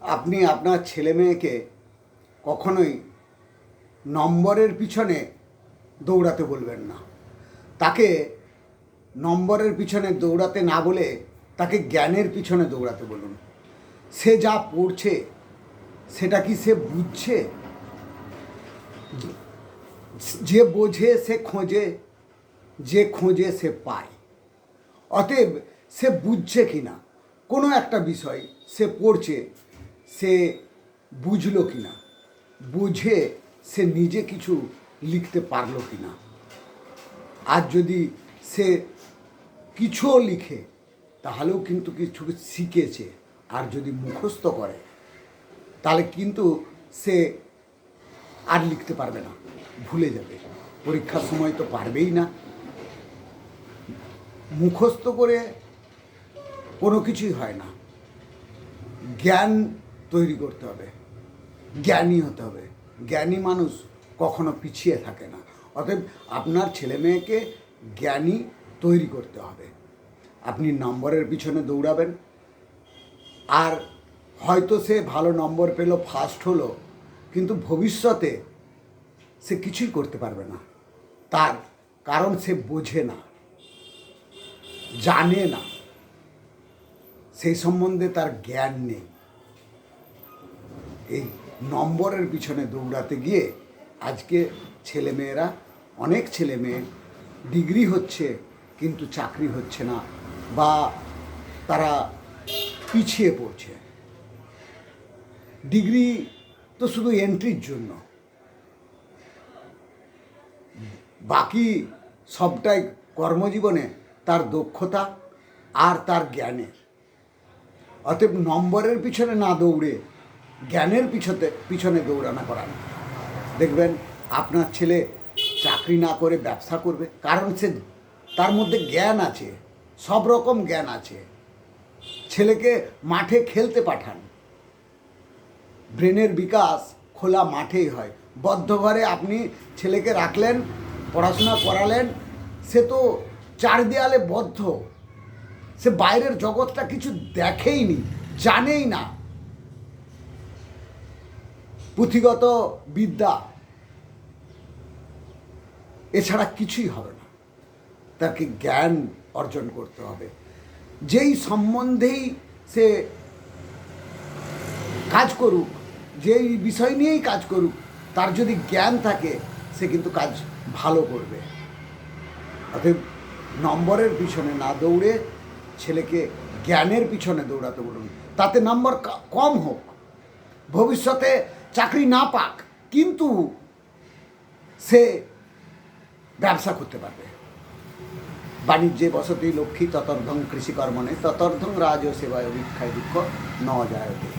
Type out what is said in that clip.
আপনি আপনার ছেলে মেয়েকে কখনোই নম্বরের পিছনে দৌড়াতে বলবেন না। তাকে নম্বরের পিছনে দৌড়াতে না বলে তাকে জ্ঞানের পিছনে দৌড়াতে বলুন। সে যা পড়ছে সেটা কি সে বুঝছে? যে বোঝে সে খোঁজে, যে খোঁজে সে পায়। অতএব সে বুঝছে কি না কোনো একটা বিষয়, সে পড়ছে, সে বুঝলো কি না, বুঝে সে নিজে কিছু লিখতে পারলো কি না। আর যদি সে কিছুও লিখে তাহলেও কিন্তু কিছু শিখেছে। আর যদি মুখস্থ করে তাহলে কিন্তু সে আর লিখতে পারবে না, ভুলে যাবে। পরীক্ষার সময় তো পারবেই না। মুখস্থ করে কোনো কিছুই হয় না। জ্ঞান তৈরি করতে হবে, জ্ঞানী হতে হবে। জ্ঞানী মানুষ কখনো পিছিয়ে থাকে না। অতএব আপনার ছেলে মেয়েকে জ্ঞানী তৈরি করতে হবে। আপনি নম্বরের পিছনে দৌড়াবেন, আর হয়তো সে ভালো নম্বর পেল, ফার্স্ট হলো, কিন্তু ভবিষ্যতে সে কিছুই করতে পারবে না। তার কারণ সে বোঝে না, জানে না, সেই সম্বন্ধে তার জ্ঞান নেই। এই নম্বরের পিছনে দৌড়াতে গিয়ে আজকে ছেলেমেয়েরা, অনেক ছেলে মেয়ে ডিগ্রি হচ্ছে কিন্তু চাকরি হচ্ছে না, বা তারা পিছিয়ে পড়ছে। ডিগ্রি তো শুধু এন্ট্রির জন্য, বাকি সবটাই কর্মজীবনে তার দক্ষতা আর তার জ্ঞানের। অতএব নম্বরের পিছনে না দৌড়ে জ্ঞানের পিছনে দৌড়ানো করান। দেখবেন আপনার ছেলে চাকরি না করে ব্যবসা করবে, কারণ সে তার মধ্যে জ্ঞান আছে, সব রকম জ্ঞান আছে। ছেলেকে মাঠে খেলতে পাঠান। ব্রেনের বিকাশ খোলা মাঠেই হয়। বদ্ধ ঘরে আপনি ছেলেকে রাখলেন, পড়াশোনা করালেন, সে তো চার দেয়ালে বদ্ধ। সে বাইরের জগৎটা কিছু দেখেই নি, জানেই না। পুঁথিগত বিদ্যা এছাড়া কিছুই হবে না। তাকে জ্ঞান অর্জন করতে হবে। যেই সম্বন্ধেই সে কাজ করুক, যেই বিষয় নিয়েই কাজ করুক, তার যদি জ্ঞান থাকে সে কিন্তু কাজ ভালো করবে। অতএব নম্বরের পিছনে না দৌড়ে ছেলেকে জ্ঞানের পিছনে দৌড়াতে বলুন। তাতে নম্বর কম হোক, ভবিষ্যতে চাকরি না পাক, কিন্তু সে ব্যবসা করতে পারবে। বাণিজ্যে বসতি লক্ষ্মী ততর্ধং কৃষিকর্মণে ততর্ধং রাজ সেবায় ভিক্ষায় দুঃখ ন জায়তে।